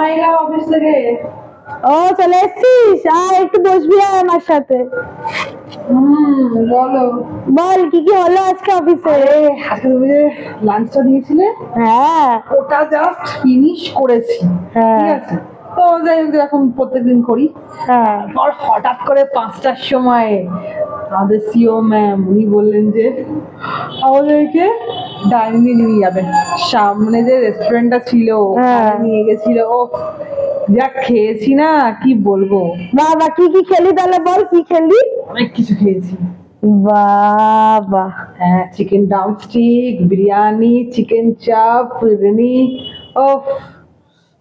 হয়ে গেল অফিস থেকে। ও চলে এসছিস, আয় একটু বসবি আমার সাথে। বলো। বল কি কি হলো আজকে অফিসে? আজকে তুমি যে লাঞ্চটা দিয়েছিলে, হ্যাঁ ওটা জাস্ট ফিনিশ করেছি। ঠিক আছে, তো যাই হোক এখন প্রত্যেকদিন করি। হ্যাঁ তারপর হঠাৎ করে 5টার সময় আমাদের সিও ম্যাম উনি বললেন যে আমাদেরকে ডাইনিং নিয়ে যাবেন। সামনে যে রেস্টুরেন্টটা ছিল ওখানে নিয়ে গেছিল। ও যা খেয়েছি না, কি বলবো। বাবা কি কি খেলি তাহলে বল, কি খেলি? অনেক কিছু খেয়েছি। বাবা হ্যাঁ, চিকেন ড্রামস্টিক, বিরিয়ানি, চিকেন চাপ, বিরিয়ানি। ও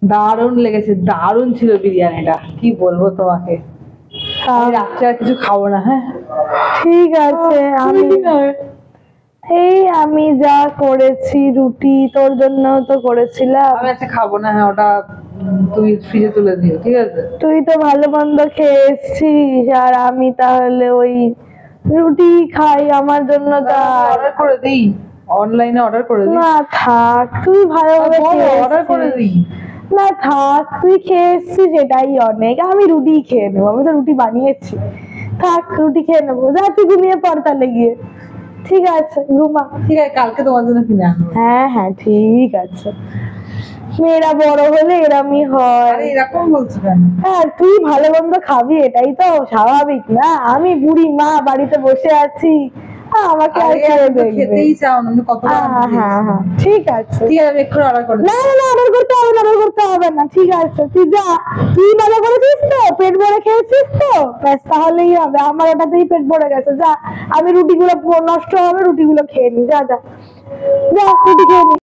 দারুণ লেগেছে, দারুণ ছিল বিরিয়ানিটা, কি বলবো তোমাকে। আমি রাত্রে আর কিছু খাবো না। হ্যাঁ ঠিক আছে, আমি যা করেছি রুটি তোর জন্য তো করেছিলাম। আমি আজকে খাবো না। হ্যাঁ, ওটা তুমি ফ্রিজে তুলে দিও, ঠিক আছে? তুই তো ভালো মন্দ খেয়ে এসছিস আর আমি তাহলে ওই রুটি খাই, আমার জন্য তা অর্ডার করে দিই, অনলাইনে অর্ডার করে দিই। না থাক, তুই ভালোভাবে অর্ডার করে দিই। না থাক, তুই খেয়ে এসছিস এটাই অনেক, আমি রুটি খেয়ে নেবো, আমি তো রুটি বানিয়েছি। থাক রুটি খেয়ে নেবো, যা তুই ঘুমিয়ে পড় তাহলে গিয়ে। ঠিক আছে ঘুমা। ঠিক আছে, কালকে তোমার জন্য কিনে আনবো। হ্যাঁ হ্যাঁ ঠিক আছে, মেয়েরা বড় হলে এরমই হয়। আরে এরকম বলছো কেন? হ্যাঁ তুই ভালো মন্দ খাবি, এটাই তো স্বাভাবিক না? আমি বুড়ি মা বাড়িতে বসে আছি, আমাকে আর ছেড়ে দেখবে? খেতেই চাও না, কত হ্যাঁ হ্যাঁ ঠিক আছে। ঠিক আছে, আমি একটু অর্ডার করে না না অর্ডার করতে হবে না, অর্ডার করতে হবে না। ঠিক আছে তুই যা, তুই মজা করেছিস তো, পেট ভরে খেয়েছিস তো, ব্যাস তাহলেই হবে। আমার ওটাতেই পেট ভরে গেছে, যা আমি রুটিগুলো নষ্ট হবে রুটিগুলো খেয়ে নি, যা যা যা রুটি খেয়ে নি।